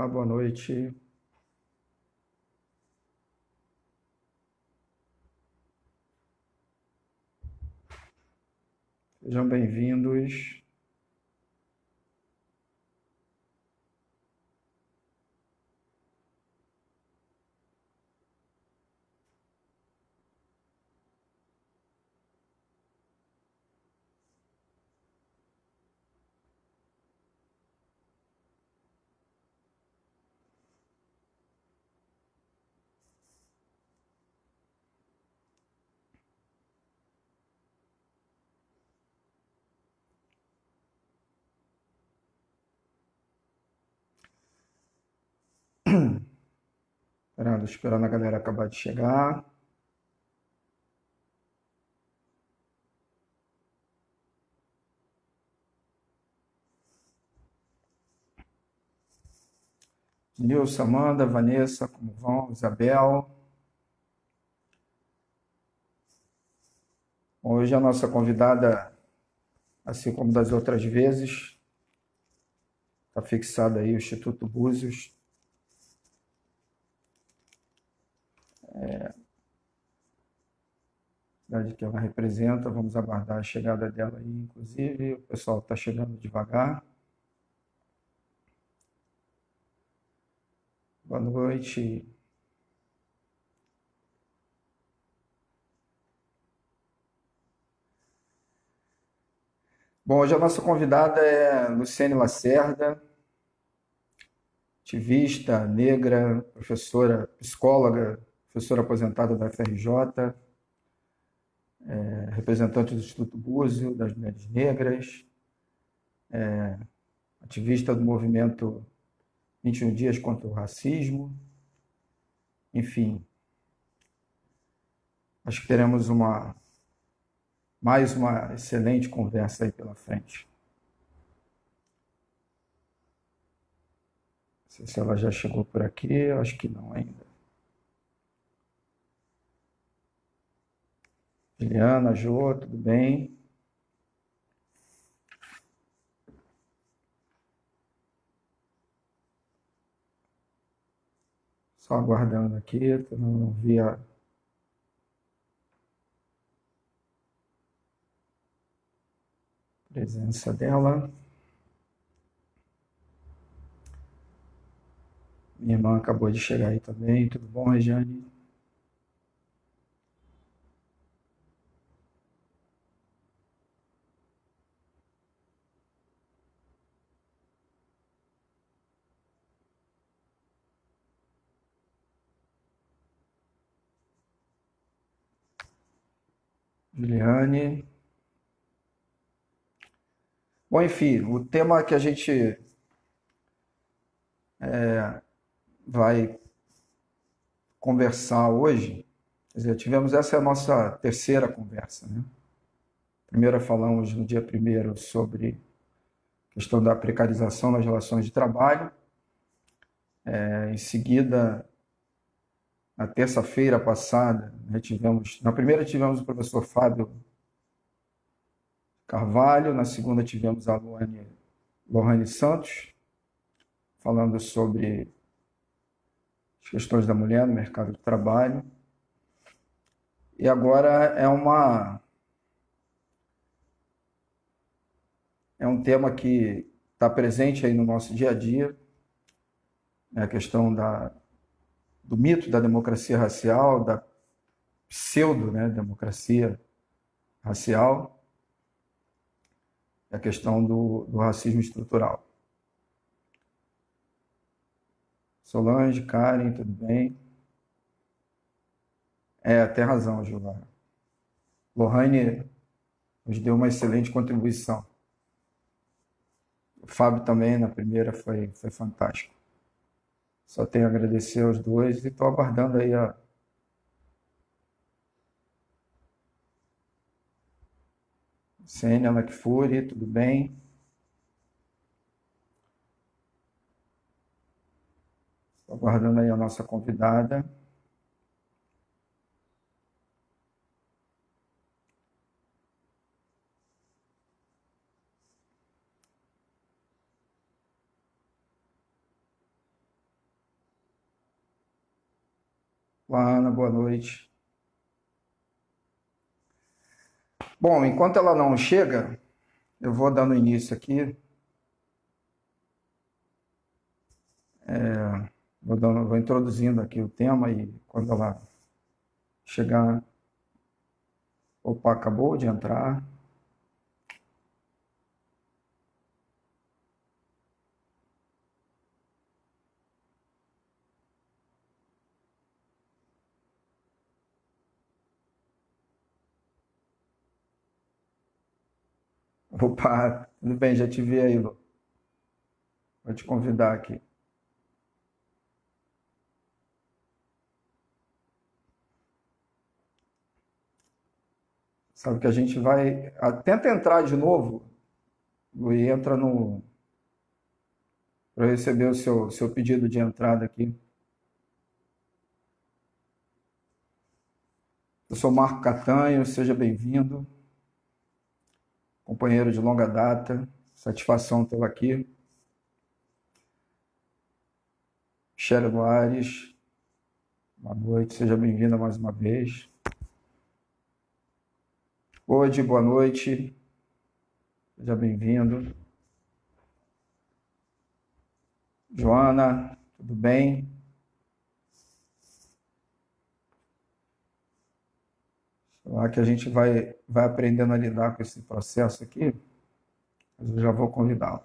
Olá, boa noite. Sejam bem-vindos. Esperando a galera acabar de chegar. Nilson, Amanda, Vanessa, como vão? Isabel. Hoje a nossa convidada, assim como das outras vezes, está fixada aí o Instituto Búzios. Cidade que ela representa. Vamos aguardar a chegada dela aí, inclusive. O pessoal está chegando devagar. Boa noite. Bom, hoje a nossa convidada é Luciene Lacerda, ativista, negra, professora, psicóloga, professora aposentada da FRJ, representante do Instituto Búzio, das Mulheres Negras, ativista do movimento 21 Dias contra o Racismo. Enfim, acho que teremos mais uma excelente conversa aí pela frente. Não sei se ela já chegou por aqui, eu acho que não ainda. Juliana, Jô, tudo bem? Só aguardando aqui, eu não vi a presença dela. Minha irmã acabou de chegar aí também. Tudo bom, Regiane? Juliane. Bom, enfim, o tema que a gente vai conversar hoje, quer dizer, essa é a nossa terceira conversa, né? Primeiro falamos no dia 1º sobre a questão da precarização nas relações de trabalho. Em seguida, na terça-feira passada, na primeira tivemos o professor Fábio Carvalho, na segunda tivemos a Lohane Santos, falando sobre as questões da mulher no mercado de trabalho. E agora é um tema que está presente aí no nosso dia a dia, né? A questão do mito da democracia racial, da pseudo, né, democracia racial, a questão do racismo estrutural. Solange, Karen, tudo bem? Tem razão, Gilmar. Lohane nos deu uma excelente contribuição. O Fábio também, na primeira, foi fantástico. Só tenho a agradecer aos dois e estou aguardando aí a Sênia Lacfuri, tudo bem? Estou aguardando aí a nossa convidada. Olá, Ana, boa noite. Bom, enquanto ela não chega, eu vou dando início aqui. Vou introduzindo aqui o tema e quando ela chegar. Opa, acabou de entrar. Opa, tudo bem, já te vi aí, Lu. Vou te convidar aqui. Sabe que a gente vai. Tenta entrar de novo, Lu, e entra no. Para eu receber o seu pedido de entrada aqui. Eu sou Marco Catanho, seja bem-vindo. Companheiro de longa data, satisfação tê-lo aqui. Michele Luares, boa noite, seja bem-vinda mais uma vez. Hoje, boa noite, seja bem-vindo. Joana, tudo bem? Lá que a gente vai aprendendo a lidar com esse processo aqui, mas eu já vou convidá-lo.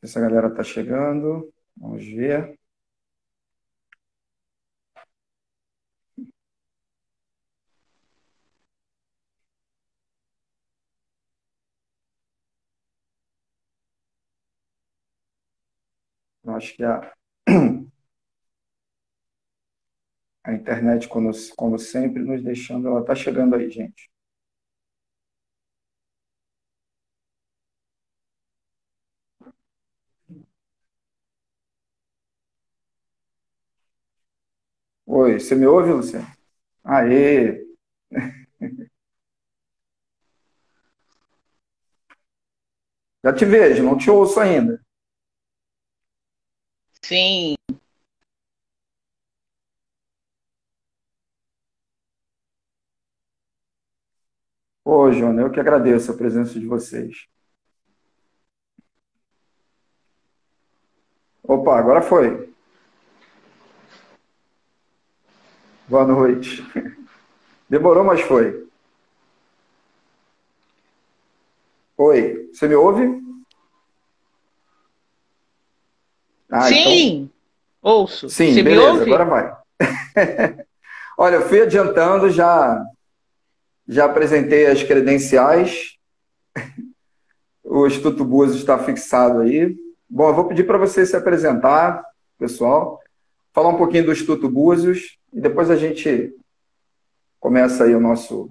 Essa galera está chegando, vamos ver. Eu acho que a internet, como sempre, nos deixando, ela está chegando aí, gente. Oi, você me ouve, Luciano? Aê! Já te vejo, não te ouço ainda. Sim, Ô, Jônia, eu que agradeço a presença de vocês. Opa, agora foi. Boa noite. Demorou, mas foi. Oi, você me ouve? Ah, então, sim, ouço. sim, Você me beleza, agora ouve? vai. Olha, eu fui adiantando, já apresentei as credenciais, o Instituto Búzios está fixado aí. Bom, eu vou pedir para você se apresentar, pessoal, falar um pouquinho do Instituto Búzios e depois a gente começa aí o nosso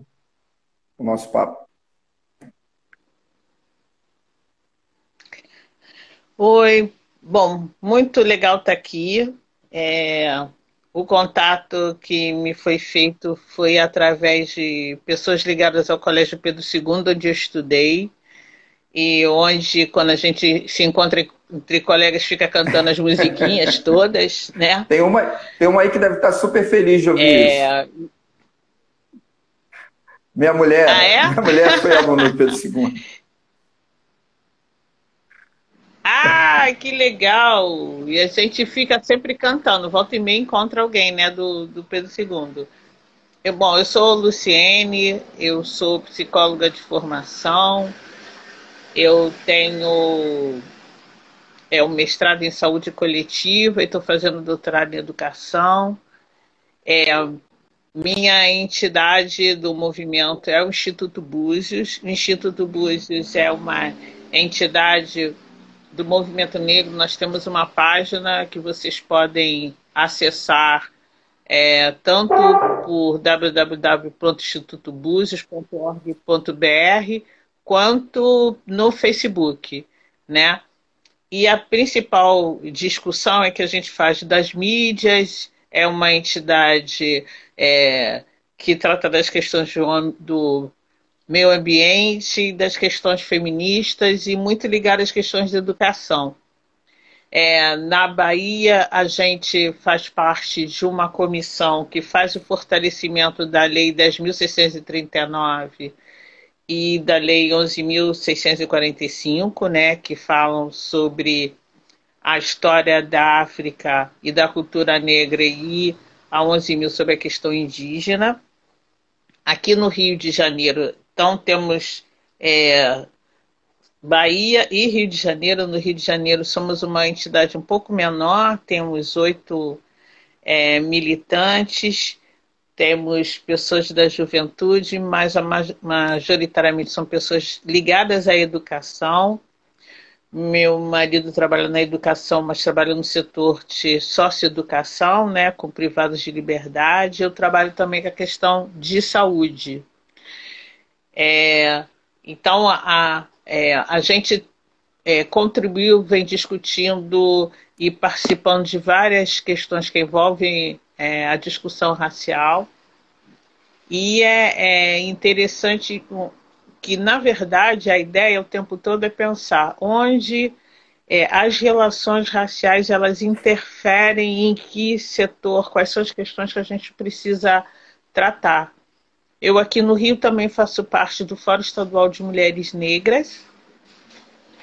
papo. Oi, bom, muito legal estar aqui. É, o contato que me foi feito foi através de pessoas ligadas ao Colégio Pedro II, onde eu estudei, e onde, quando a gente se encontra entre colegas, fica cantando as musiquinhas todas, né? Tem uma aí que deve estar super feliz de ouvir isso. É, Minha ah, mulher, é? minha mulher foi aluna do Pedro II. Ah, que legal! E a gente fica sempre cantando, volta e meia encontra alguém, né, do Pedro II. Bom, eu sou Luciene, eu sou psicóloga de formação, eu tenho um mestrado em saúde coletiva e estou fazendo doutorado em educação. Minha entidade do movimento é o Instituto Búzios. O Instituto Búzios é uma entidade do movimento negro. Nós temos uma página que vocês podem acessar tanto por www.institutobuzios.org.br quanto no Facebook, né? E a principal discussão é que a gente faz das mídias, é uma entidade é, que trata das questões do meio ambiente, das questões feministas e muito ligado às questões de educação. Na Bahia, a gente faz parte de uma comissão que faz o fortalecimento da Lei 10.639 e da Lei 11.645, né, que falam sobre a história da África e da cultura negra, e a 11.000 sobre a questão indígena. Aqui no Rio de Janeiro, então, temos Bahia e Rio de Janeiro. No Rio de Janeiro somos uma entidade um pouco menor, temos 8 militantes, temos pessoas da juventude, mas majoritariamente são pessoas ligadas à educação. Meu marido trabalha na educação, mas trabalha no setor de socioeducação, né, com privados de liberdade. Eu trabalho também com a questão de saúde. Então, a gente contribuiu, vem discutindo e participando de várias questões que envolvem a discussão racial. E é interessante que, na verdade, a ideia o tempo todo é pensar onde as relações raciais elas interferem em que setor, quais são as questões que a gente precisa tratar. Eu aqui no Rio também faço parte do Fórum Estadual de Mulheres Negras.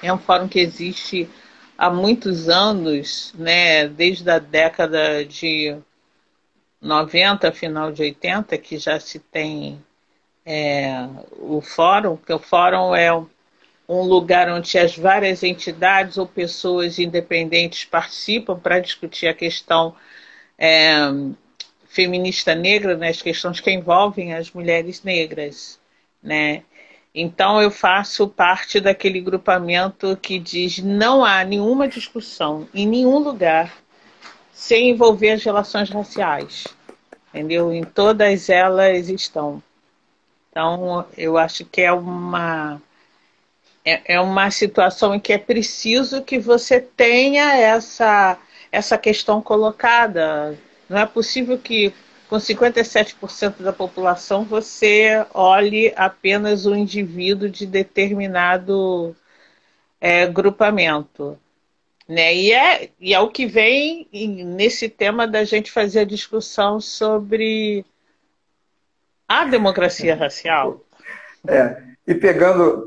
É um fórum que existe há muitos anos, né, desde a década de 90, final de 80, que já se tem o fórum, porque o fórum é um lugar onde as várias entidades ou pessoas independentes participam para discutir a questão feminista negra, né, as questões que envolvem as mulheres negras, né? Então eu faço parte daquele grupamento que diz não há nenhuma discussão em nenhum lugar sem envolver as relações raciais, entendeu? Em todas elas estão. Então eu acho que é uma situação em que é preciso que você tenha essa questão colocada. Não é possível que, com 57% da população, você olhe apenas o indivíduo de determinado grupamento. Né? E é o que vem nesse tema da gente fazer a discussão sobre a democracia racial. E pegando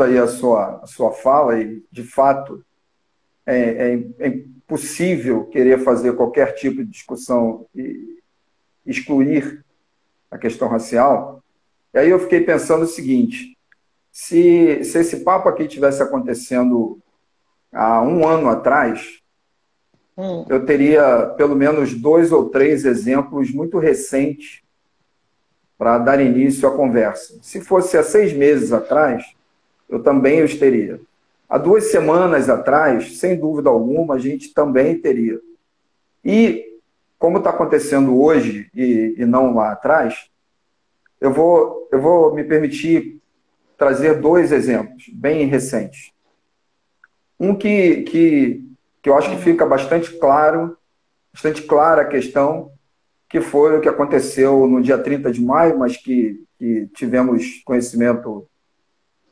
aí a sua fala, e de fato é impossível querer fazer qualquer tipo de discussão e excluir a questão racial. E aí eu fiquei pensando o seguinte: se esse papo aqui tivesse acontecendo há um ano atrás, eu teria pelo menos 2 ou 3 exemplos muito recentes para dar início à conversa. Se fosse há 6 meses atrás, eu também os teria. Há 2 semanas atrás, sem dúvida alguma, a gente também teria. E, como está acontecendo hoje e não lá atrás, eu vou me permitir trazer 2 exemplos bem recentes. Um que eu acho que fica bastante clara a questão, que foi o que aconteceu no dia 30 de maio, mas que tivemos conhecimento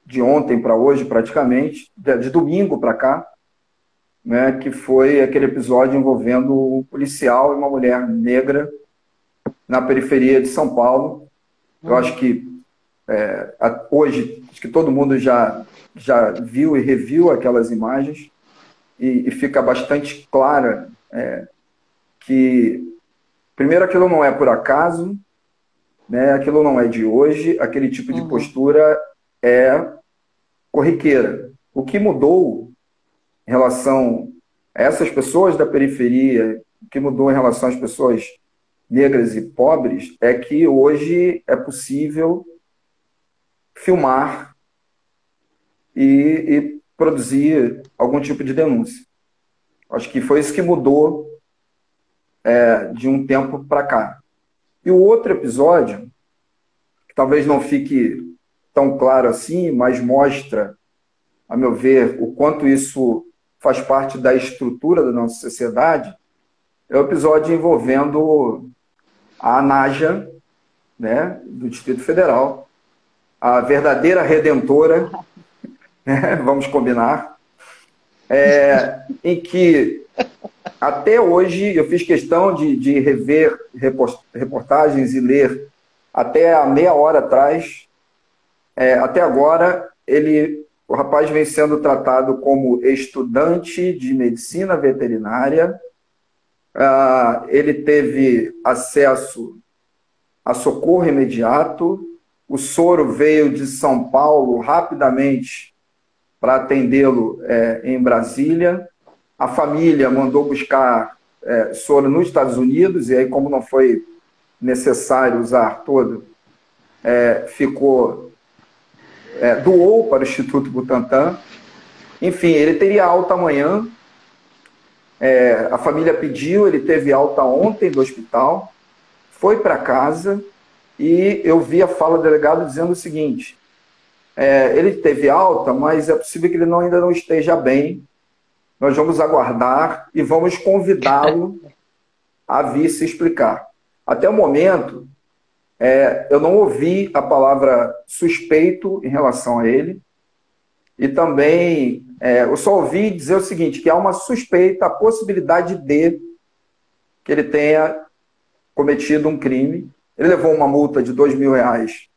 de ontem para hoje, praticamente, de domingo para cá, né, que foi aquele episódio envolvendo um policial e uma mulher negra na periferia de São Paulo. Eu acho que hoje, acho que todo mundo já viu e reviu aquelas imagens, e fica bastante clara que, primeiro, aquilo não é por acaso, né, aquilo não é de hoje, aquele tipo de postura é corriqueira. O que mudou em relação a essas pessoas da periferia, o que mudou em relação às pessoas negras e pobres, é que hoje é possível filmar e produzir algum tipo de denúncia. Acho que foi isso que mudou de um tempo para cá. E o outro episódio, que talvez não fique tão claro assim, mas mostra, a meu ver, o quanto isso faz parte da estrutura da nossa sociedade, é o episódio envolvendo a Naja, né, do Distrito Federal, a verdadeira redentora, né, vamos combinar, em que até hoje eu fiz questão de rever reportagens e ler até a meia hora atrás. Até agora, o rapaz vem sendo tratado como estudante de medicina veterinária. Ele teve acesso a socorro imediato. O soro veio de São Paulo rapidamente para atendê-lo em Brasília. A família mandou buscar soro nos Estados Unidos, e aí, como não foi necessário usar todo, doou para o Instituto Butantan. Enfim, ele teria alta amanhã. A família pediu, ele teve alta ontem do hospital, foi para casa, e eu vi a fala do delegado dizendo o seguinte: ele teve alta, mas é possível que ele ainda não esteja bem. Nós vamos aguardar e vamos convidá-lo a vir se explicar. Até o momento, eu não ouvi a palavra suspeito em relação a ele, e também eu só ouvi dizer o seguinte, que há uma suspeita, a possibilidade de que ele tenha cometido um crime. Ele levou uma multa de R$2.000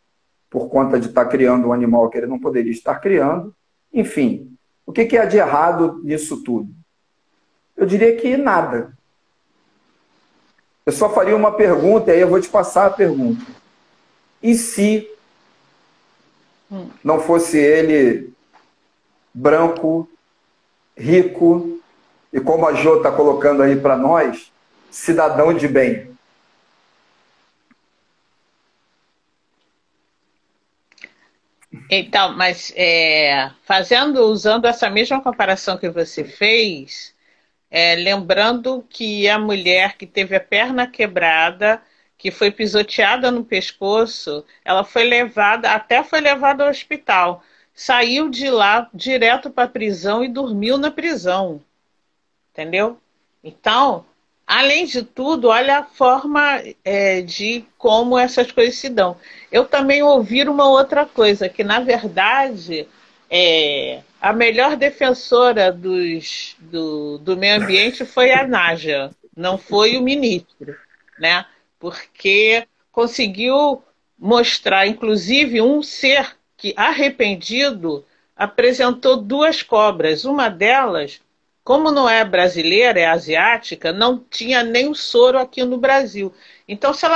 por conta de estar criando um animal que ele não poderia estar criando. Enfim, o que há de errado nisso tudo? Eu diria que nada. Eu só faria uma pergunta, e aí eu vou te passar a pergunta. E se não fosse ele branco, rico, e como a Jô está colocando aí para nós, cidadão de bem? Então, mas usando essa mesma comparação que você fez, lembrando que a mulher que teve a perna quebrada, que foi pisoteada no pescoço, ela foi levada ao hospital. Saiu de lá direto para a prisão e dormiu na prisão. Entendeu? Então, além de tudo, olha a forma de como essas coisas se dão. Eu também ouvi uma outra coisa, que na verdade a melhor defensora do meio ambiente foi a Nádia, não foi o ministro, né? Porque conseguiu mostrar, inclusive, um ser que, arrependido, apresentou 2 cobras. Uma delas, como não é brasileira, é asiática, não tinha nem o soro aqui no Brasil. Então, se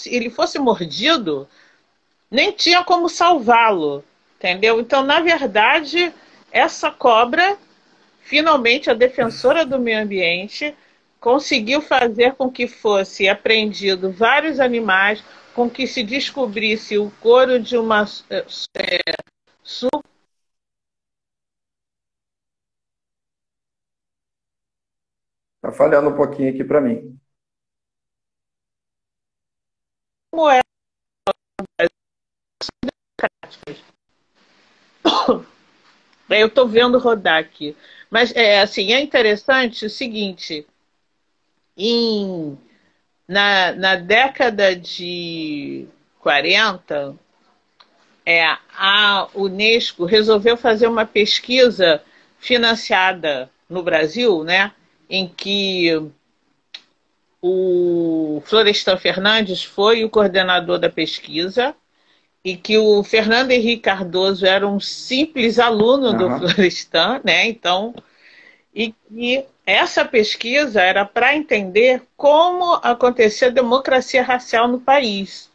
ele fosse mordido, nem tinha como salvá-lo, entendeu? Então, na verdade, essa cobra, finalmente, a defensora do meio ambiente, conseguiu fazer com que fosse apreendido vários animais, com que se descobrisse o couro de uma Está falhando um pouquinho aqui para mim. moeda. Eu estou vendo rodar aqui. Mas assim, é interessante o seguinte: na década de 40, a Unesco resolveu fazer uma pesquisa financiada no Brasil, né, em que o Florestan Fernandes foi o coordenador da pesquisa, e que o Fernando Henrique Cardoso era um simples aluno do Florestan, né? Então, e essa pesquisa era para entender como acontecia a democracia racial no país.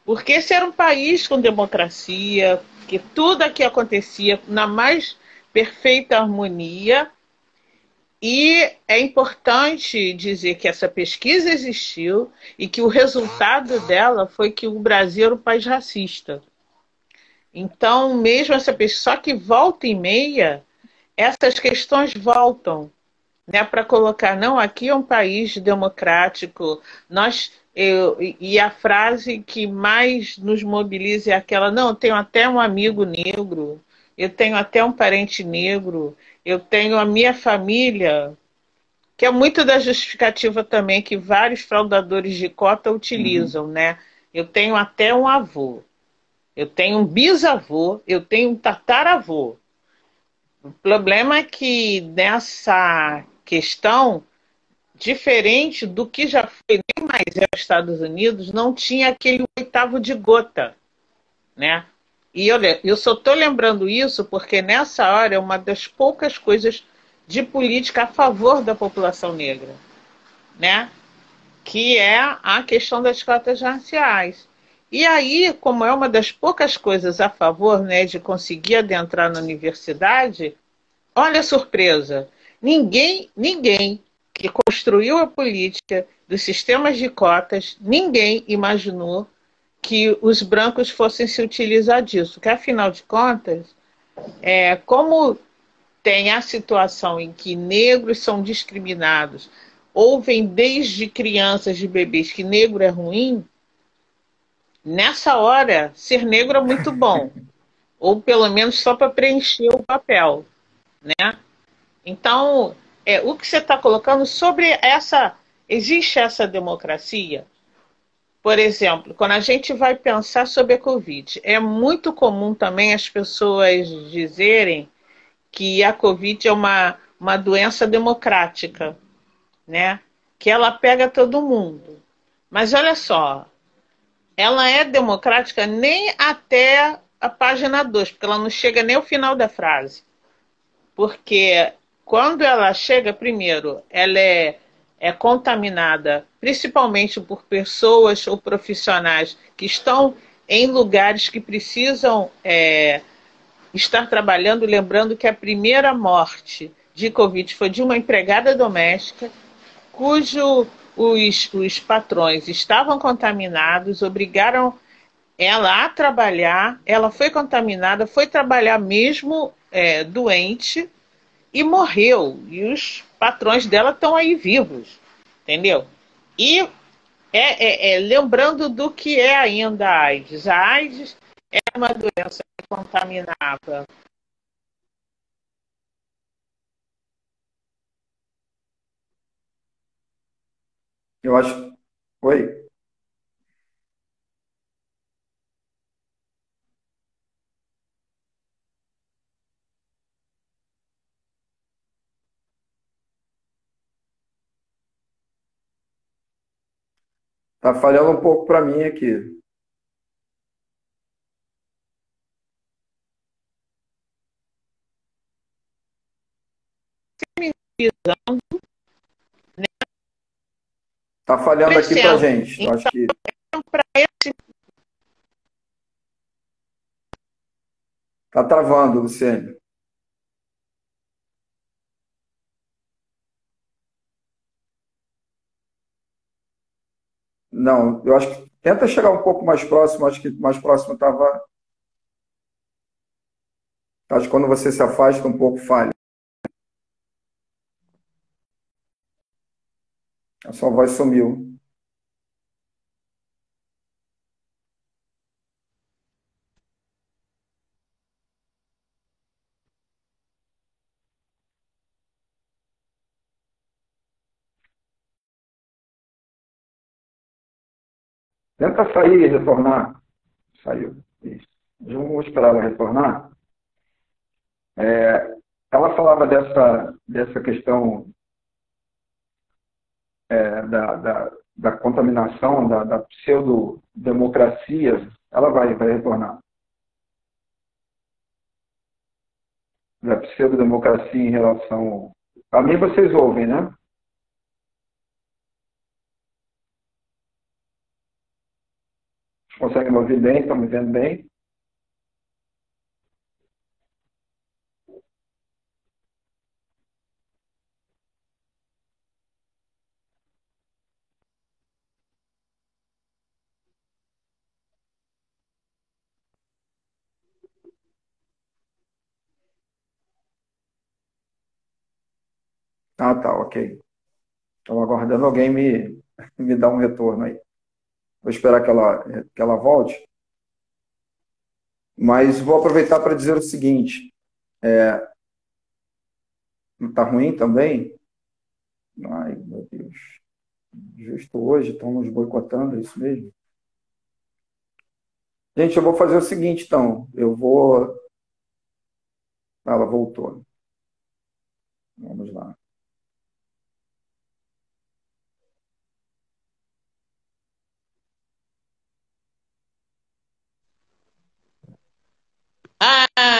Porque esse era um país com democracia, que tudo aqui acontecia na mais perfeita harmonia. E é importante dizer que essa pesquisa existiu e que o resultado dela foi que o Brasil era um país racista. Então, mesmo essa pesquisa, só que volta e meia, essas questões voltam, né, para colocar, não, aqui é um país democrático, e a frase que mais nos mobiliza é aquela, não, eu tenho até um amigo negro, eu tenho até um parente negro, eu tenho a minha família, que é muito da justificativa também que vários fraudadores de cota utilizam, né? eu tenho até um avô, eu tenho um bisavô, eu tenho um tataravô. O problema é que nessa questão, diferente do que já foi nem mais os Estados Unidos, não tinha aquele oitavo de gota, né? E olha, eu só estou lembrando isso porque nessa hora é uma das poucas coisas de política a favor da população negra, né? Que é a questão das cotas raciais. E aí, como é uma das poucas coisas a favor, né, de conseguir adentrar na universidade, olha a surpresa. Ninguém que construiu a política dos sistemas de cotas, ninguém imaginou que os brancos fossem se utilizar disso. Que, afinal de contas, como tem a situação em que negros são discriminados, ouvem desde crianças de bebês que negro é ruim, nessa hora, ser negro é muito bom. Ou pelo menos só para preencher o papel, né? Então, o que você está colocando sobre essa... Existe essa democracia? Por exemplo, quando a gente vai pensar sobre a Covid, é muito comum também as pessoas dizerem que a Covid é uma doença democrática, né? Que ela pega todo mundo. Mas olha só, ela é democrática nem até a página 2, porque ela não chega nem ao final da frase. Porque quando ela chega, primeiro, ela é contaminada principalmente por pessoas ou profissionais que estão em lugares que precisam estar trabalhando, lembrando que a primeira morte de Covid foi de uma empregada doméstica, cujo os patrões estavam contaminados, obrigaram ela a trabalhar, ela foi contaminada, foi trabalhar mesmo doente e morreu. E os patrões dela estão aí vivos, entendeu? E lembrando do que é ainda a AIDS. A AIDS é uma doença que contaminava. Eu acho. Oi? Tá falhando um pouco para mim aqui. Tá falhando aqui para Crescendo. gente. Eu acho que Então, para esse... tá travando, Luciene. Não, eu acho que tenta chegar um pouco mais próximo. Acho que mais próximo estava. Acho que quando você se afasta um pouco falha. A sua voz sumiu. Tenta sair e retornar. Saiu. Isso. Eu vou esperar ela retornar. Ela falava dessa questão da contaminação, da pseudo-democracia. Ela vai retornar. Da pseudo-democracia em relação. A mim vocês ouvem, né? Conseguem me ouvir bem? Estão me vendo bem? Ah, tá, ok. Estou aguardando alguém me dar um retorno aí. Vou esperar que ela volte. Mas vou aproveitar para dizer o seguinte: não está ruim também? Ai, meu Deus. Justo hoje estão nos boicotando, é isso mesmo? Gente, eu vou fazer o seguinte, então. Eu vou. Ela voltou. Vamos lá.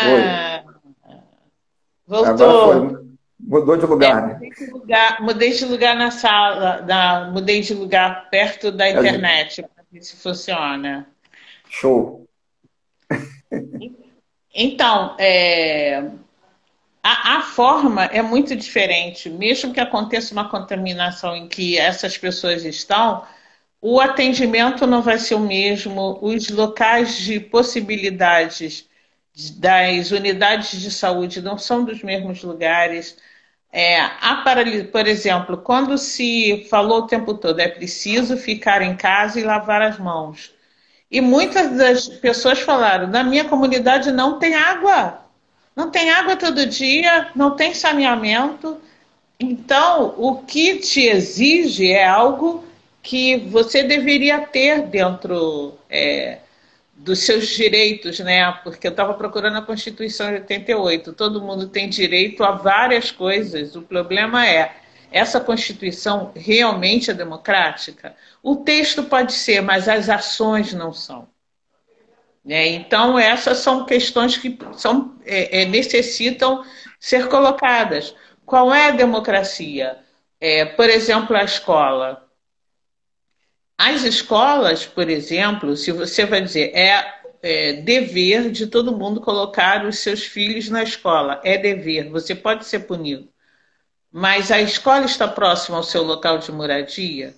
Oi. Ah, Agora foi. voltou. Mudou de É, lugar, né? mudei de lugar na sala, mudei de lugar perto da É, gente, internet, para ver se funciona. show. Então, a forma é muito diferente. Mesmo que aconteça uma contaminação em que essas pessoas estão, o atendimento não vai ser o mesmo, os locais de possibilidades das unidades de saúde não são dos mesmos lugares. Por exemplo, quando se falou o tempo todo, é preciso ficar em casa e lavar as mãos. E muitas das pessoas falaram: na minha comunidade não tem água. Não tem água todo dia, não tem saneamento. Então, o que te exige é algo que você deveria ter dentro dos seus direitos, né? Porque eu estava procurando a Constituição de 88. Todo mundo tem direito a várias coisas. O problema é, essa Constituição realmente é democrática? O texto pode ser, mas as ações não são. Né? Então, essas são questões que necessitam ser colocadas. Qual é a democracia? Por exemplo, a escola. As escolas, por exemplo, se você vai dizer, dever de todo mundo colocar os seus filhos na escola, é dever, você pode ser punido. Mas a escola está próxima ao seu local de moradia?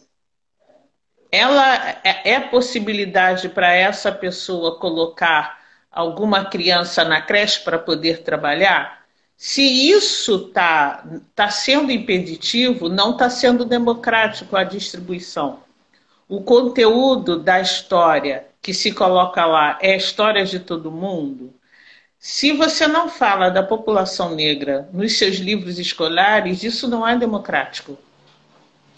Ela é possibilidade para essa pessoa colocar alguma criança na creche para poder trabalhar? Se isso tá sendo impeditivo, não está sendo democrático a distribuição. O conteúdo da história que se coloca lá é a história de todo mundo. Se você não fala da população negra nos seus livros escolares, isso não é democrático.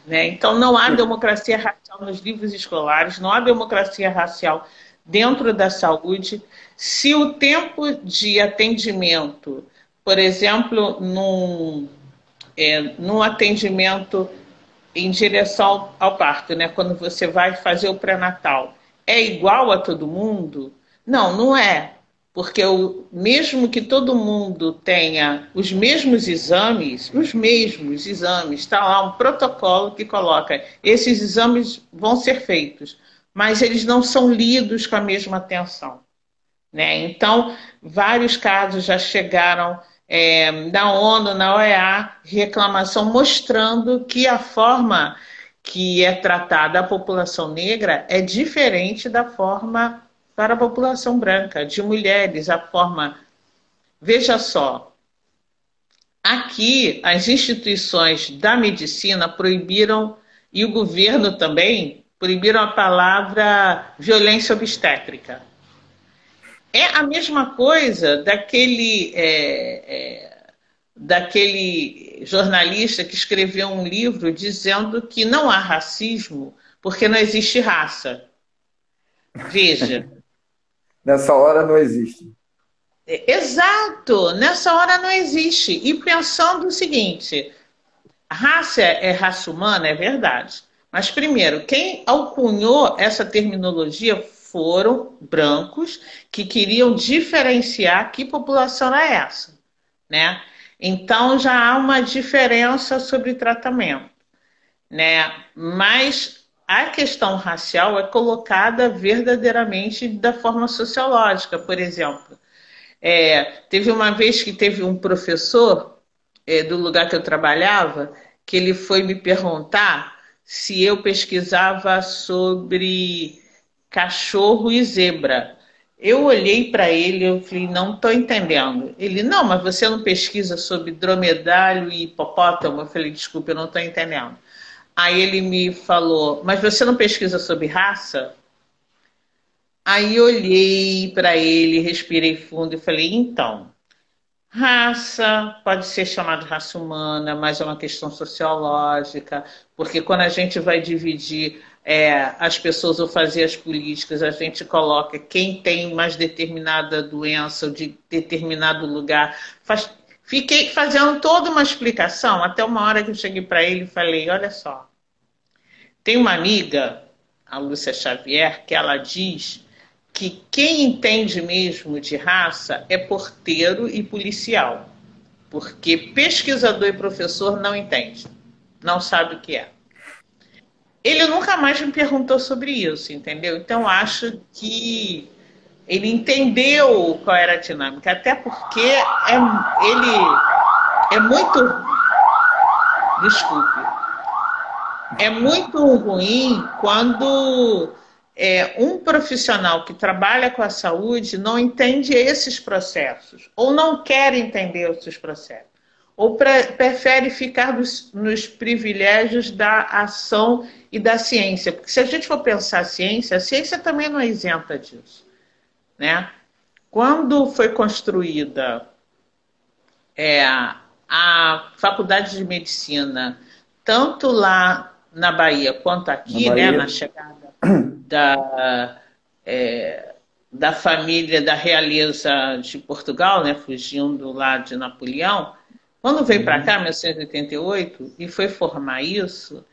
Né? Então, não há democracia racial nos livros escolares, não há democracia racial dentro da saúde. Se o tempo de atendimento, por exemplo, num atendimento em direção ao parto, né? Quando você vai fazer o pré-natal, é igual a todo mundo? Não, não é. Porque mesmo que todo mundo tenha os mesmos exames, está lá um protocolo que coloca, esses exames vão ser feitos, mas eles não são lidos com a mesma atenção. Né? Então, vários casos já chegaram da ONU, na OEA, reclamação mostrando que a forma que é tratada a população negra é diferente da forma para a população branca, de mulheres, a forma. Veja só, aqui as instituições da medicina proibiram, e o governo também, proibiram a palavra violência obstétrica. É a mesma coisa daquele jornalista que escreveu um livro dizendo que não há racismo porque não existe raça. Veja. Nessa hora não existe. Exato, nessa hora não existe. E pensando o seguinte, raça é raça humana, é verdade. Mas, primeiro, quem alcunhou essa terminologia foram brancos que queriam diferenciar que população era essa, né? Então já há uma diferença sobre tratamento, né? Mas a questão racial é colocada verdadeiramente da forma sociológica, por exemplo. Teve uma vez que teve um professor do lugar que eu trabalhava, que ele foi me perguntar se eu pesquisava sobre cachorro e zebra. Eu olhei para ele e falei, não estou entendendo. Ele, não, mas você não pesquisa sobre dromedário e hipopótamo? Eu falei, desculpa, eu não estou entendendo. Aí ele me falou, mas você não pesquisa sobre raça? Aí olhei para ele, respirei fundo e falei, então, raça pode ser chamada raça humana, mas é uma questão sociológica, porque quando a gente vai dividir as pessoas ou fazer as políticas, a gente coloca quem tem mais determinada doença ou de determinado lugar. Fiquei fazendo toda uma explicação, até uma hora que eu cheguei para ele e falei, olha só, tem uma amiga, a Lúcia Xavier, que ela diz que quem entende mesmo de raça é porteiro e policial, porque pesquisador e professor não entende, não sabe o que é. Ele nunca mais me perguntou sobre isso, entendeu? Então, acho que ele entendeu qual era a dinâmica, até porque ele é muito... Desculpe. É muito ruim quando um profissional que trabalha com a saúde não entende esses processos, ou não quer entender esses processos, ou prefere ficar nos privilégios da ação e da ciência. Porque se a gente for pensar a ciência também não é isenta disso, né? Quando foi construída a Faculdade de Medicina, tanto lá na Bahia quanto aqui, né, na chegada da família da realeza de Portugal, né, fugindo lá de Napoleão, quando veio para cá, em 1988, e foi formar isso,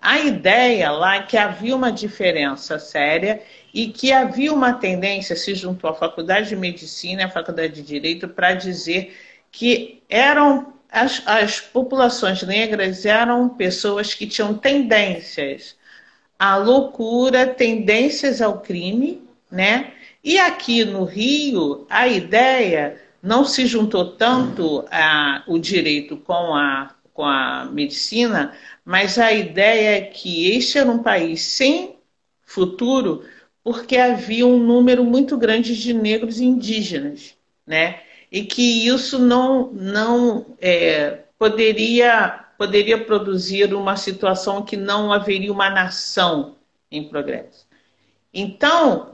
a ideia lá é que havia uma diferença séria e que havia uma tendência, se juntou à Faculdade de Medicina e à Faculdade de Direito, para dizer que as populações negras eram pessoas que tinham tendências à loucura, tendências ao crime, né? E aqui no Rio, a ideia não se juntou tanto o direito com a medicina, mas a ideia é que este era um país sem futuro, porque havia um número muito grande de negros e indígenas, né? E que isso não poderia produzir uma situação que não haveria uma nação em progresso. Então,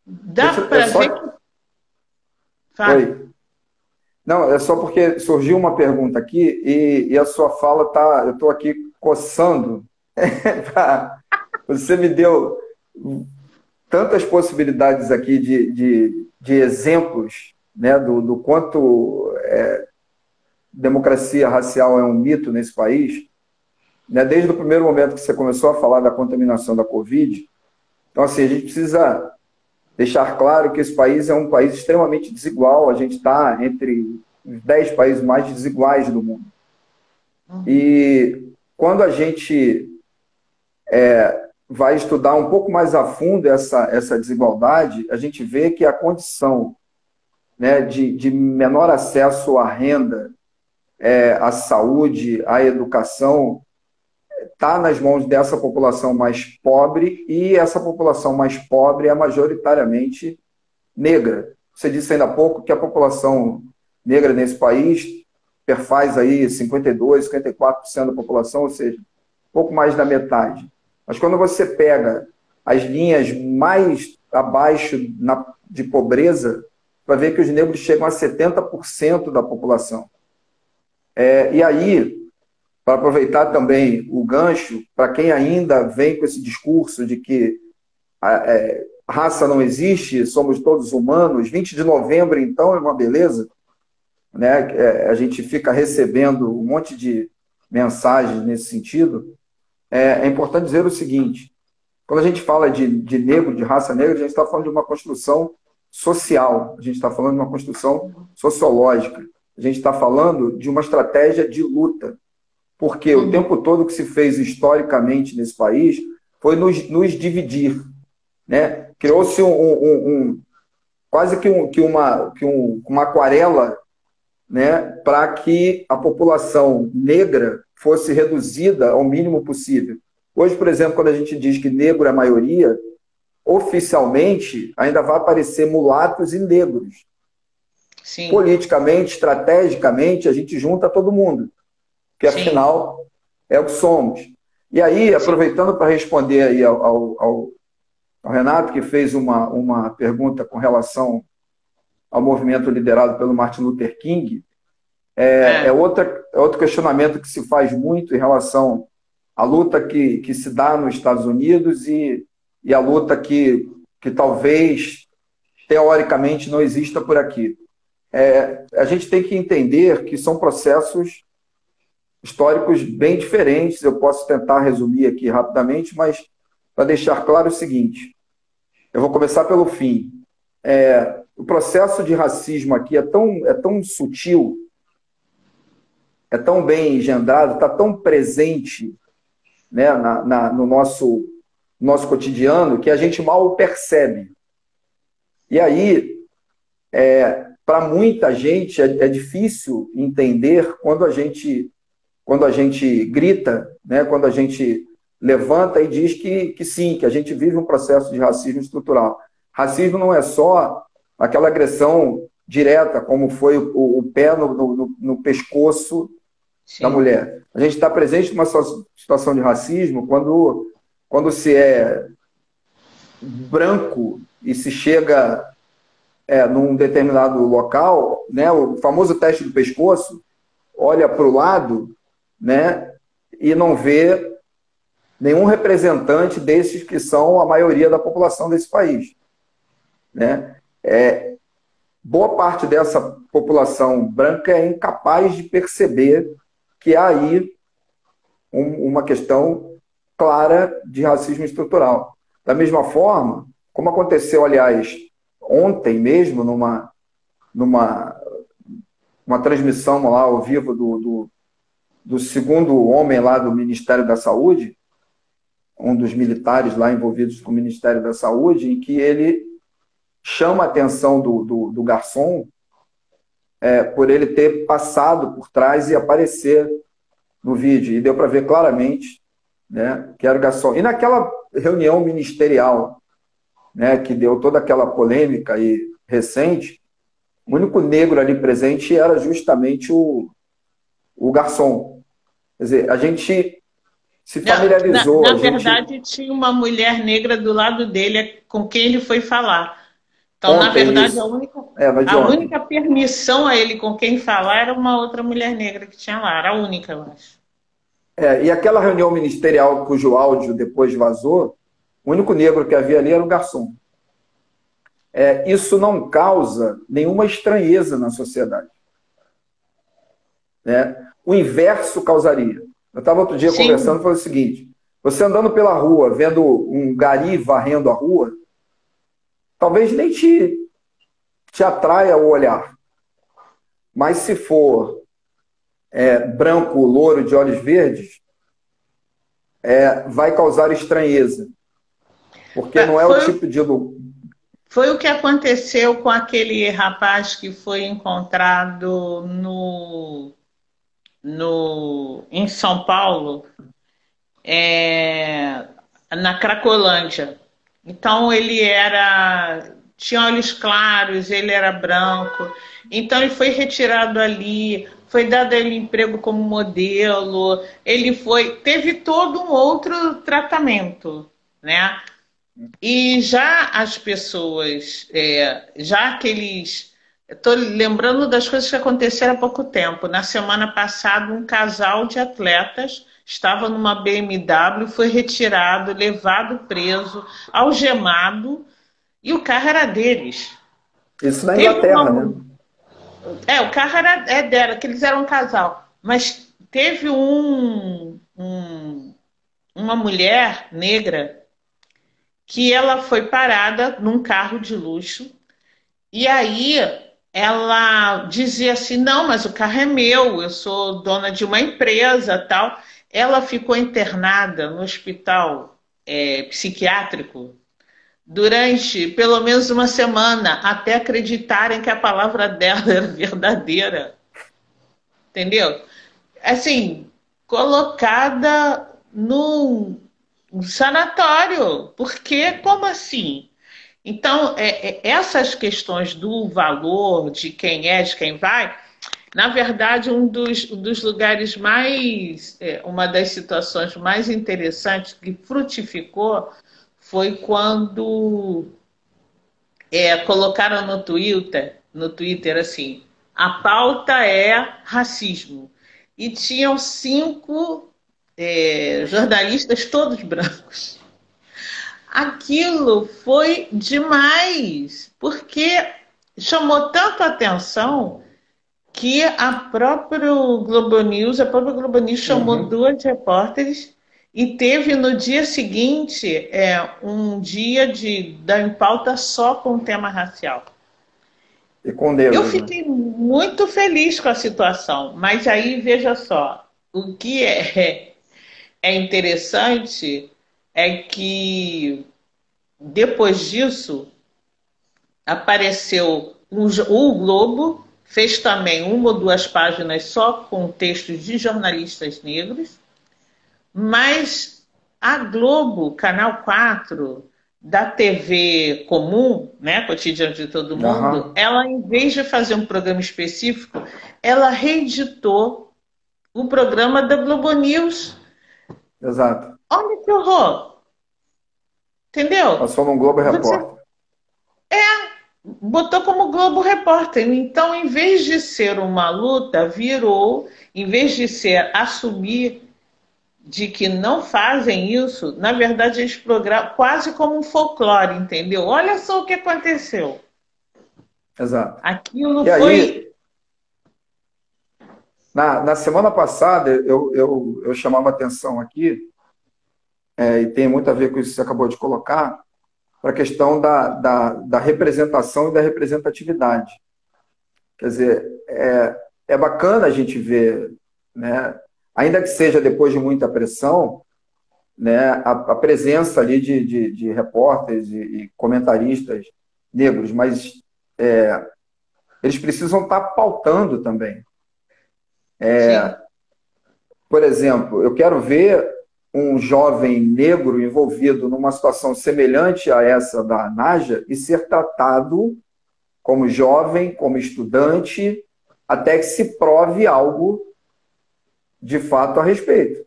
dá para ver que... Oi. Não, é só porque surgiu uma pergunta aqui e a sua fala tá... Eu estou aqui coçando. Você me deu tantas possibilidades aqui de exemplos, né, do quanto democracia racial é um mito nesse país, né, desde o primeiro momento que você começou a falar da contaminação da Covid. Então, assim, a gente precisa deixar claro que esse país é um país extremamente desigual. A gente está entre os 10 países mais desiguais do mundo. E quando a gente vai estudar um pouco mais a fundo essa desigualdade, a gente vê que a condição, né, de menor acesso à renda, à saúde, à educação, está nas mãos dessa população mais pobre, e essa população mais pobre é majoritariamente negra. Você disse ainda há pouco que a população negra nesse país perfaz aí 52%, 54% da população, ou seja, pouco mais da metade. Mas quando você pega as linhas mais abaixo de pobreza, vai ver que os negros chegam a 70% da população. E aí, para aproveitar também o gancho, para quem ainda vem com esse discurso de que raça não existe, somos todos humanos, 20 de novembro, então, é uma beleza, né? A gente fica recebendo um monte de mensagens nesse sentido. É importante dizer o seguinte: quando a gente fala de negro, de raça negra, a gente está falando de uma construção social, a gente está falando de uma construção sociológica, a gente está falando de uma estratégia de luta, porque o tempo todo que se fez historicamente nesse país foi nos dividir, né? Criou-se quase que uma aquarela, né, para que a população negra fosse reduzida ao mínimo possível. Hoje, por exemplo, quando a gente diz que negro é a maioria, oficialmente ainda vai aparecer mulatos e negros. Sim. Politicamente, estrategicamente, a gente junta todo mundo, porque afinal é o que somos. E aí, aproveitando para responder aí ao Renato, que fez uma pergunta com relação ao movimento liderado pelo Martin Luther King, outro questionamento que se faz muito em relação a luta que se dá nos Estados Unidos e a luta que talvez, teoricamente, não exista por aqui. A gente tem que entender que são processos históricos bem diferentes. Eu posso tentar resumir aqui rapidamente, mas para deixar claro o seguinte, eu vou começar pelo fim. O processo de racismo aqui é tão sutil, é tão bem engendrado, está tão presente, né, no nosso cotidiano, que a gente mal o percebe. E aí, para muita gente, é difícil entender quando a gente grita, né, quando a gente levanta e diz que sim, que a gente vive um processo de racismo estrutural. Racismo não é só aquela agressão direta, como foi o pé no pescoço da mulher. A gente está presente numa situação de racismo quando se é branco e se chega num determinado local, né, o famoso teste do pescoço, olha para o lado, né, e não vê nenhum representante desses que são a maioria da população desse país, né? Boa parte dessa população branca é incapaz de perceber que há aí uma questão clara de racismo estrutural. Da mesma forma, como aconteceu, aliás, ontem mesmo, numa transmissão lá ao vivo do segundo homem lá do Ministério da Saúde, um dos militares lá envolvidos com o Ministério da Saúde, em que ele chama a atenção do garçom por ele ter passado por trás e aparecer no vídeo. E deu para ver claramente, né, que era o garçom. E naquela reunião ministerial, né, que deu toda aquela polêmica aí recente, o único negro ali presente era justamente o garçom. Quer dizer, a gente se familiarizou. Na verdade, tinha uma mulher negra do lado dele com quem ele foi falar. Então, ontem, na verdade, isso. A única permissão a ele com quem falar era uma outra mulher negra que tinha lá. Era a única, eu acho. E aquela reunião ministerial cujo áudio depois vazou, o único negro que havia ali era o garçom. Isso não causa nenhuma estranheza na sociedade. O inverso causaria. Eu estava outro dia conversando e falei o seguinte: você andando pela rua, vendo um gari varrendo a rua, talvez nem te atraia o olhar. Mas se for branco, louro, de olhos verdes, vai causar estranheza. Porque não é o tipo de... Foi o que aconteceu com aquele rapaz que foi encontrado em São Paulo, na Cracolândia. Então ele tinha olhos claros, ele era branco, então ele foi retirado ali, foi dado a ele emprego como modelo, teve todo um outro tratamento, né? E já as pessoas, estou lembrando das coisas que aconteceram há pouco tempo. Na semana passada, um casal de atletas estava numa BMW, foi retirado, levado preso, algemado, e o carro era deles. Isso na Inglaterra, né? O carro era dela, que eles eram um casal. Mas teve uma mulher negra que ela foi parada num carro de luxo, e aí ela dizia assim: não, mas o carro é meu, eu sou dona de uma empresa, tal. Ela ficou internada no hospital psiquiátrico durante pelo menos uma semana, até acreditarem que a palavra dela era verdadeira. Entendeu? Assim, colocada num sanatório. Porque, como assim? Então, essas questões do valor, de quem é, de quem vai, na verdade, um dos lugares mais, uma das situações mais interessantes que frutificou foi quando colocaram no Twitter assim: a pauta é racismo. E tinham 5 jornalistas todos brancos. Aquilo foi demais, porque chamou tanto a atenção que a própria Globo News chamou duas repórteres e teve no dia seguinte um dia da em pauta só com o tema racial. E com Deus, eu fiquei muito feliz com a situação, mas aí veja só, o que é interessante é que depois disso apareceu o Globo, fez também uma ou duas páginas só com textos de jornalistas negros, mas a Globo, Canal 4, da TV comum, né, Cotidiano de Todo Mundo, ela, em vez de fazer um programa específico, ela reeditou o programa da Globo News. Exato. Olha que horror! Entendeu? Passou no Globo Repórter. Botou como Globo Repórter. Então, em vez de ser uma luta, virou, em vez de ser assumir de que não fazem isso, na verdade eles programam quase como um folclore, entendeu? Olha só o que aconteceu. Exato. Aquilo e foi... Aí, na semana passada, eu chamava atenção aqui, e tem muito a ver com isso que você acabou de colocar, para a questão da representação e da representatividade. Quer dizer, é bacana a gente ver, né, ainda que seja depois de muita pressão, né, a presença ali de repórteres e comentaristas negros, mas eles precisam estar pautando também. Por exemplo, eu quero ver um jovem negro envolvido numa situação semelhante a essa da Naja e ser tratado como jovem, como estudante, até que se prove algo de fato a respeito.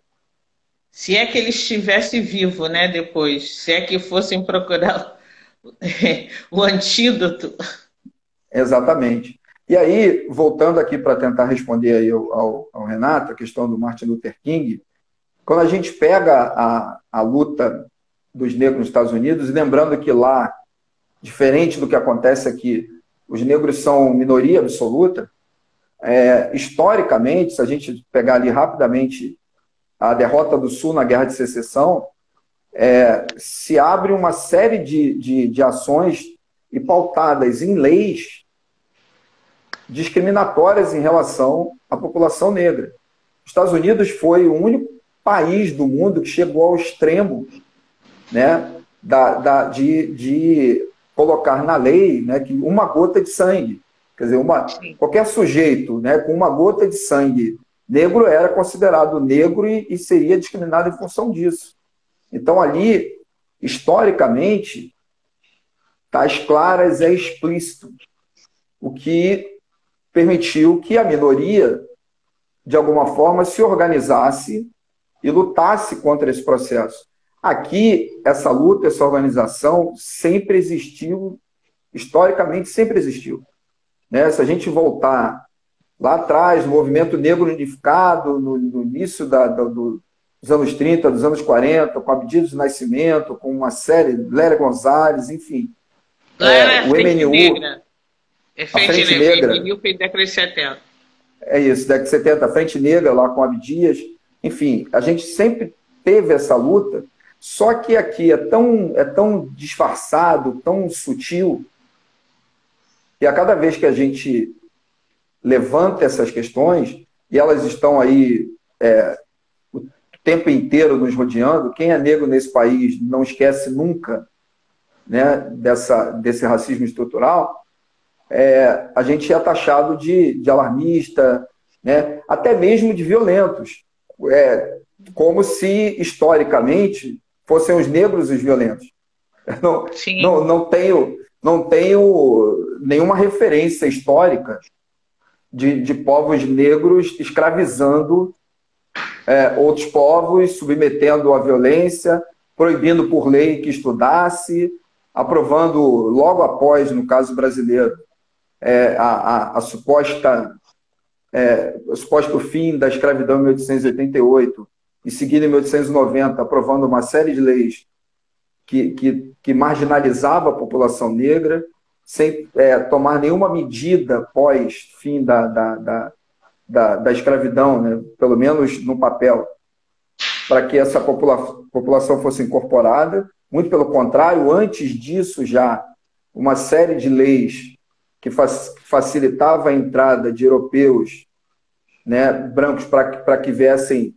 Se é que ele estivesse vivo, né, depois, se é que fossem procurar o antídoto. Exatamente. E aí, voltando aqui para tentar responder aí ao Renato, a questão do Martin Luther King, quando a gente pega a luta dos negros nos Estados Unidos, lembrando que lá, diferente do que acontece aqui, os negros são minoria absoluta, historicamente, se a gente pegar ali rapidamente a derrota do Sul na Guerra de Secessão, se abre uma série de ações e pautadas em leis discriminatórias em relação à população negra. Os Estados Unidos foi o único país do mundo que chegou ao extremo, né, de colocar na lei, né, que uma gota de sangue, quer dizer, qualquer sujeito, né, com uma gota de sangue negro era considerado negro e seria discriminado em função disso. Então, ali, historicamente, está às claras, é explícito, o que permitiu que a minoria, de alguma forma, se organizasse e lutasse contra esse processo. Aqui, essa luta, essa organização sempre existiu, historicamente sempre existiu. Né? Se a gente voltar lá atrás, no movimento negro unificado, no início dos anos 30, dos anos 40, com Abdias do Nascimento, com uma série, Lélia Gonzalez, enfim. O MNU... Negra. Frente Negra. O MNU foi década de 70. É isso, década de 70, a Frente Negra, lá com Abdias. Enfim, a gente sempre teve essa luta, só que aqui é tão disfarçado, tão sutil, e a cada vez que a gente levanta essas questões, e elas estão aí o tempo inteiro nos rodeando, quem é negro nesse país não esquece nunca, né, desse racismo estrutural, a gente é taxado de alarmista, né, até mesmo de violentos, como se, historicamente, fossem os negros os violentos. Não tenho nenhuma referência histórica de povos negros escravizando outros povos, submetendo à violência, proibindo por lei que estudasse, aprovando logo após, no caso brasileiro, o suposto fim da escravidão em 1888, em seguida, em 1890, aprovando uma série de leis que marginalizava a população negra, sem tomar nenhuma medida pós-fim da escravidão, né? Pelo menos no papel, para que essa população fosse incorporada. Muito pelo contrário, antes disso já, uma série de leis que facilitava a entrada de europeus, né, brancos, para que viessem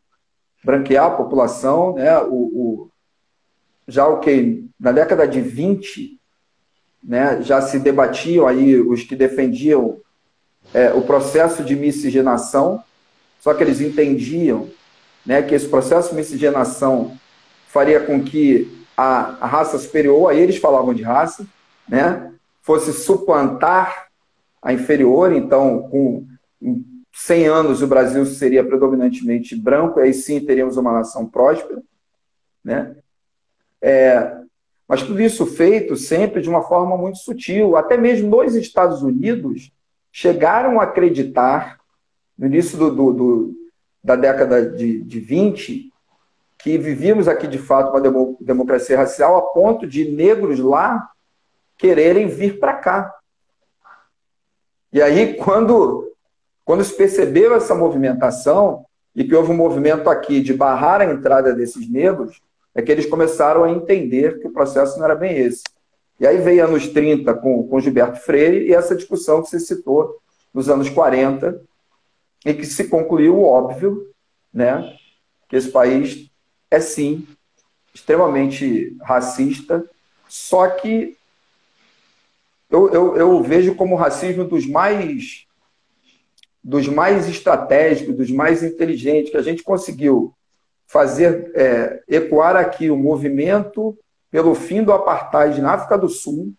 branquear a população, né? Na década de 20, né, já se debatiam aí os que defendiam o processo de miscigenação, só que eles entendiam, né, que esse processo de miscigenação faria com que a raça superior, aí eles falavam de raça, né, fosse suplantar a inferior. Então, com 100 anos, o Brasil seria predominantemente branco, e aí sim teríamos uma nação próspera, né? Mas tudo isso feito sempre de uma forma muito sutil. Até mesmo nos Estados Unidos chegaram a acreditar, no início da década de 20, que vivíamos aqui de fato uma democracia racial, a ponto de negros lá quererem vir para cá. E aí, quando se percebeu essa movimentação, e que houve um movimento aqui de barrar a entrada desses negros, é que eles começaram a entender que o processo não era bem esse. E aí veio anos 30 com Gilberto Freire, e essa discussão que você citou nos anos 40, em que se concluiu o óbvio, né, que esse país é, sim, extremamente racista, só que eu vejo como racismo dos mais estratégicos, dos mais inteligentes, que a gente conseguiu fazer ecoar aqui o movimento pelo fim do apartheid na África do Sul.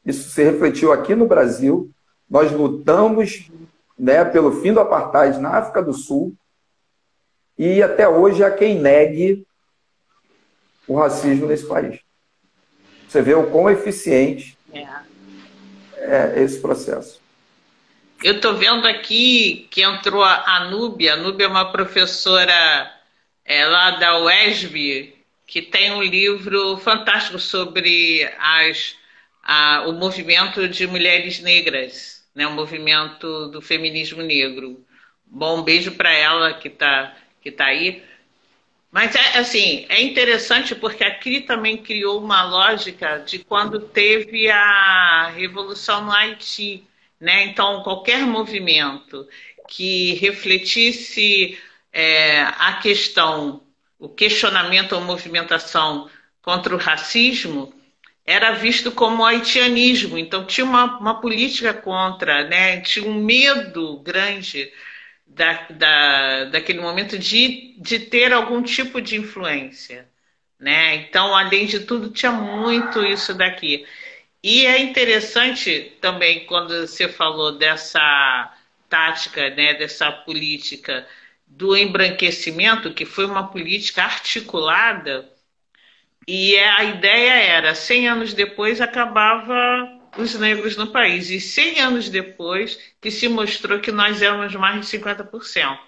Isso se refletiu aqui no Brasil. Nós lutamos, né, pelo fim do apartheid na África do Sul, e até hoje há quem negue o racismo nesse país. Você vê o quão eficiente é esse processo. Eu estou vendo aqui que entrou a Núbia. A Núbia é uma professora lá da UESB, que tem um livro fantástico sobre o movimento de mulheres negras, né? O movimento do feminismo negro. Bom, um beijo para ela que tá aí. Mas é interessante porque a CRI também criou uma lógica de quando teve a Revolução no Haiti, né? Então, qualquer movimento que refletisse a questão, o questionamento ou movimentação contra o racismo era visto como haitianismo. Então, tinha uma política contra, né? Tinha um medo grande daquele momento de ter algum tipo de influência, né? Então, além de tudo, tinha muito isso daqui. E é interessante também quando você falou dessa tática, né, dessa política do embranquecimento, que foi uma política articulada, e a ideia era, 100 anos depois, acabava os negros no país. E 100 anos depois que se mostrou que nós éramos mais de 50%.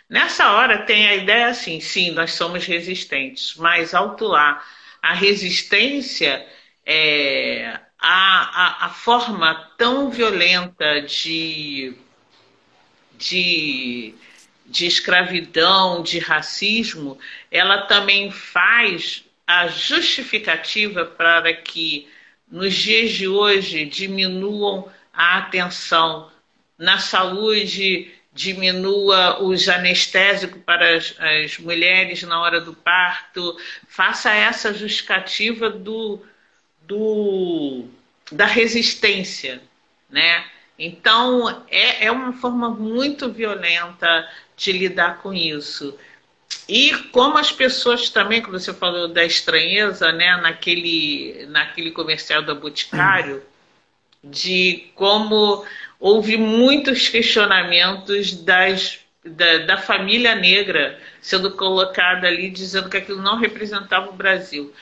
Nessa hora tem a ideia assim, sim, nós somos resistentes, mas alto lá, a resistência a forma tão violenta de escravidão, de racismo, ela também faz a justificativa para que nos dias de hoje diminuam a atenção na saúde, diminua os anestésicos para as mulheres na hora do parto, faça essa justificativa da resistência, né? Então, é uma forma muito violenta de lidar com isso. E como as pessoas também, quando você falou da estranheza, né, naquele comercial do Boticário, de como houve muitos questionamentos da família negra sendo colocada ali, dizendo que aquilo não representava o Brasil.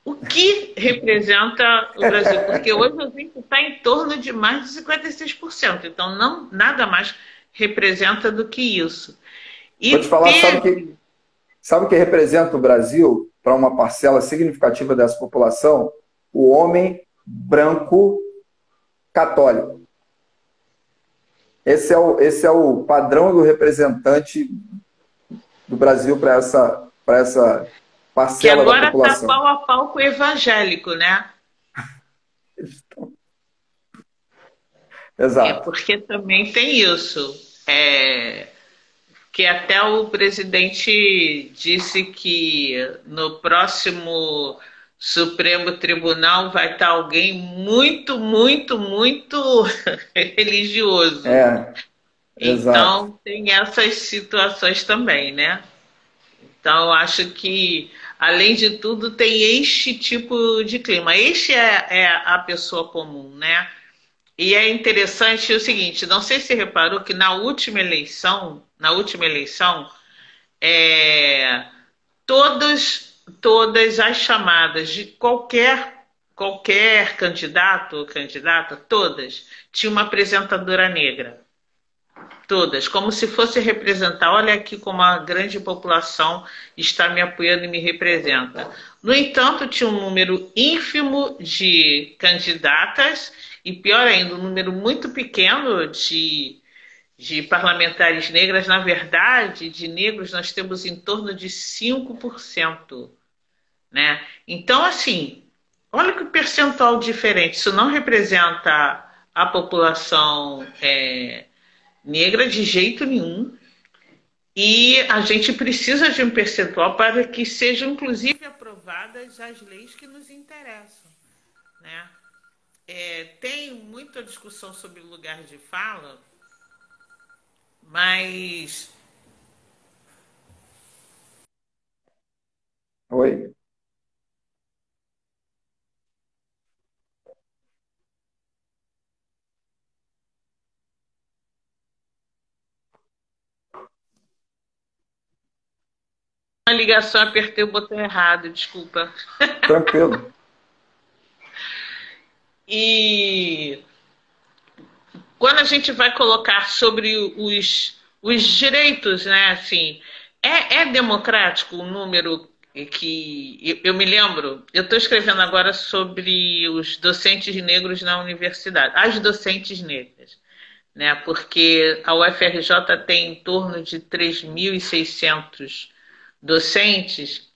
O que representa o Brasil? Porque hoje a gente está em torno de mais de 56%, então nada mais representa do que isso. Vou te E falar, teve. sabe o que representa o Brasil para uma parcela significativa dessa população? O homem branco católico. Esse é o padrão do representante do Brasil para essa Que parcela da agora está população. pau a pau com o evangélico, né? É Exato. porque também tem isso. Que até o presidente disse que no próximo Supremo Tribunal vai estar alguém muito, muito, muito religioso. É, exato. Então tem essas situações também, né? Então eu acho que, além de tudo, tem este tipo de clima. É a pessoa comum, né? E é interessante o seguinte, não sei se você reparou que na última eleição, é, todas as chamadas de qualquer candidato ou candidata, todas, tinha uma apresentadora negra. Todas, como se fosse representar, olha aqui como a grande população está me apoiando e me representa. No entanto, tinha um número ínfimo de candidatas e, pior ainda, um número muito pequeno de parlamentares negras. Na verdade, de negros nós temos em torno de 5%, né? Então, assim, olha que percentual diferente. Isso não representa a população negra de jeito nenhum. E a gente precisa de um percentual para que sejam, inclusive, aprovadas as leis que nos interessam, né? Tem muita discussão sobre lugar de fala, mas Oi? a ligação apertei o botão errado, desculpa. Tranquilo. E quando a gente vai colocar sobre os direitos, né, assim, é democrático o número que eu me lembro, eu estou escrevendo agora sobre os docentes negros na universidade, as docentes negras, né, porque a UFRJ tem em torno de 3.600 docentes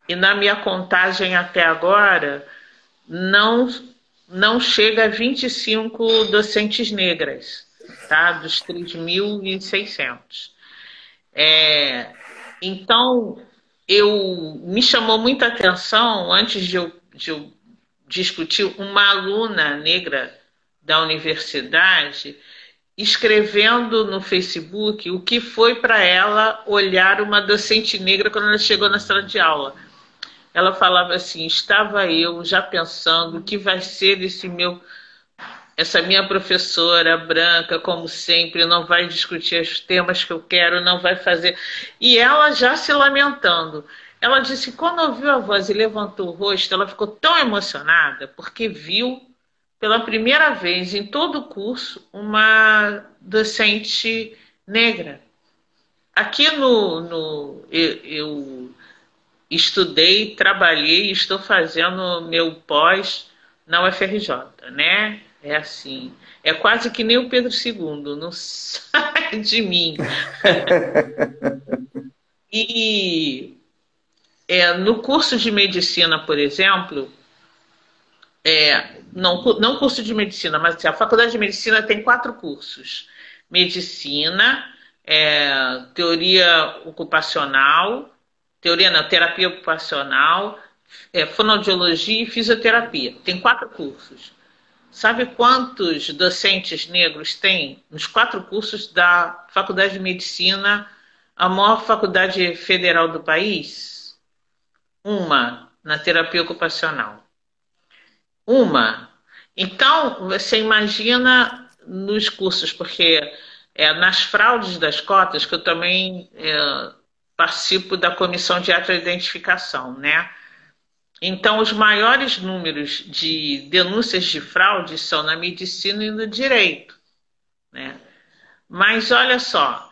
e na minha contagem até agora não, não chega a 25 docentes negras, tá? Dos 3.600. É, então, me chamou muita atenção, antes de eu discutir, uma aluna negra da universidade escrevendo no Facebook o que foi para ela olhar uma docente negra quando ela chegou na sala de aula. Ela falava assim: estava eu já pensando o que vai ser essa minha professora branca, como sempre, não vai discutir os temas que eu quero, não vai fazer. E ela já se lamentando. Ela disse que quando ouviu a voz e levantou o rosto, ela ficou tão emocionada porque viu pela primeira vez em todo o curso uma docente negra. Aqui eu estudei, trabalhei, estou fazendo meu pós na UFRJ, né? É assim, é quase que nem o Pedro II, não sai de mim. E no curso de medicina, por exemplo, não curso de medicina, mas assim, a faculdade de medicina tem 4 cursos: medicina, teoria ocupacional, teoria não, terapia ocupacional, fonoaudiologia e fisioterapia. Tem 4 cursos. Sabe quantos docentes negros tem nos 4 cursos da Faculdade de Medicina, a maior faculdade federal do país? Uma, na terapia ocupacional. Uma. Então, você imagina nos cursos, porque nas fraudes das cotas, que eu também participo da comissão de heteroidentificação, né? Então, os maiores números de denúncias de fraude são na medicina e no direito, né? Mas olha só,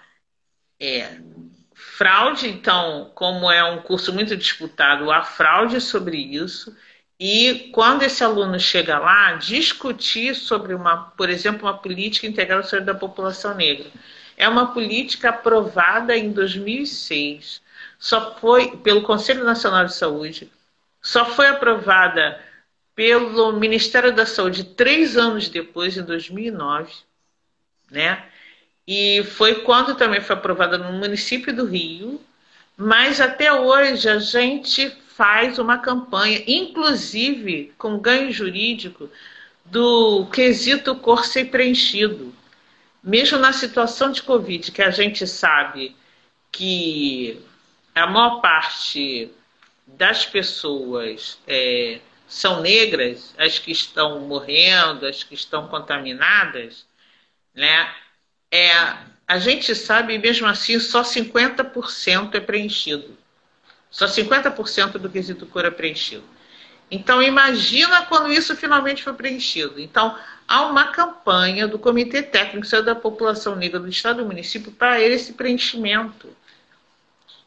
Fraude, então, como é um curso muito disputado, há fraude sobre isso. E quando esse aluno chega lá, discutir sobre por exemplo, uma política integral da população negra. É uma política aprovada em 2006, só foi pelo Conselho Nacional de Saúde, só foi aprovada pelo Ministério da Saúde 3 anos depois, em 2009, né? E foi quando também foi aprovada no município do Rio, mas até hoje a gente faz uma campanha, inclusive com ganho jurídico, do quesito cor ser preenchido. Mesmo na situação de Covid, que a gente sabe que a maior parte das pessoas são negras, as que estão morrendo, as que estão contaminadas, né? É, a gente sabe, mesmo assim, só 50% é preenchido. Só 50% do quesito cor é preenchido. Então, imagina quando isso finalmente for preenchido. Então, há uma campanha do Comitê Técnico da População Negra do Estado e do município para esse preenchimento.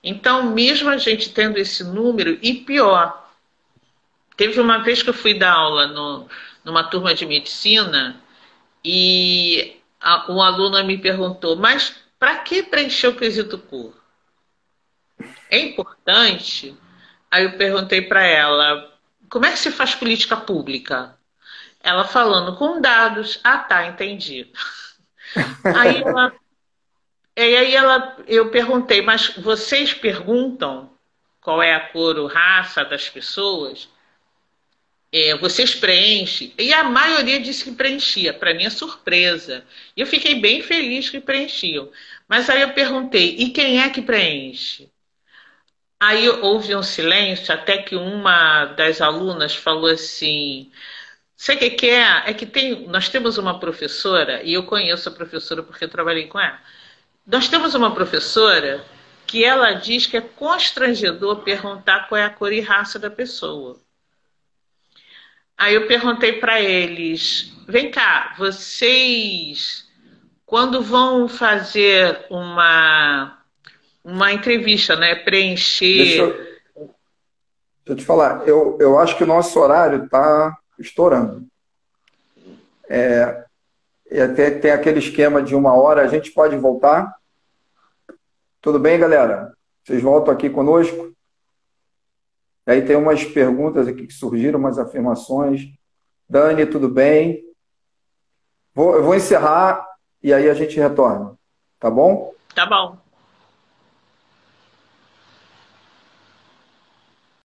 Então, mesmo a gente tendo esse número, e pior, teve uma vez que eu fui dar aula numa turma de medicina e um aluno me perguntou, mas para que preencher o quesito cor? É importante? Aí eu perguntei para ela, como é que se faz política pública? Ela falando com dados. Ah, tá, entendi. Aí eu perguntei, mas vocês perguntam qual é a cor ou raça das pessoas? Vocês preenchem? E a maioria disse que preenchia, para minha surpresa. E eu fiquei bem feliz que preenchiam. Mas aí eu perguntei, e quem é que preenche? Aí houve um silêncio, até que uma das alunas falou assim: sei o que é? É que nós temos uma professora, e eu conheço a professora porque eu trabalhei com ela. Nós temos uma professora que ela diz que é constrangedor perguntar qual é a cor e raça da pessoa. Aí eu perguntei para eles: vem cá, vocês, quando vão fazer uma entrevista, né, Deixa preencher. eu, deixa eu te falar, eu acho que o nosso horário está estourando. E até tem aquele esquema de 1 hora, a gente pode voltar? Tudo bem, galera? Vocês voltam aqui conosco? E aí tem umas perguntas aqui que surgiram, umas afirmações. Dani, tudo bem? Eu vou encerrar e aí a gente retorna, tá bom? Tá bom.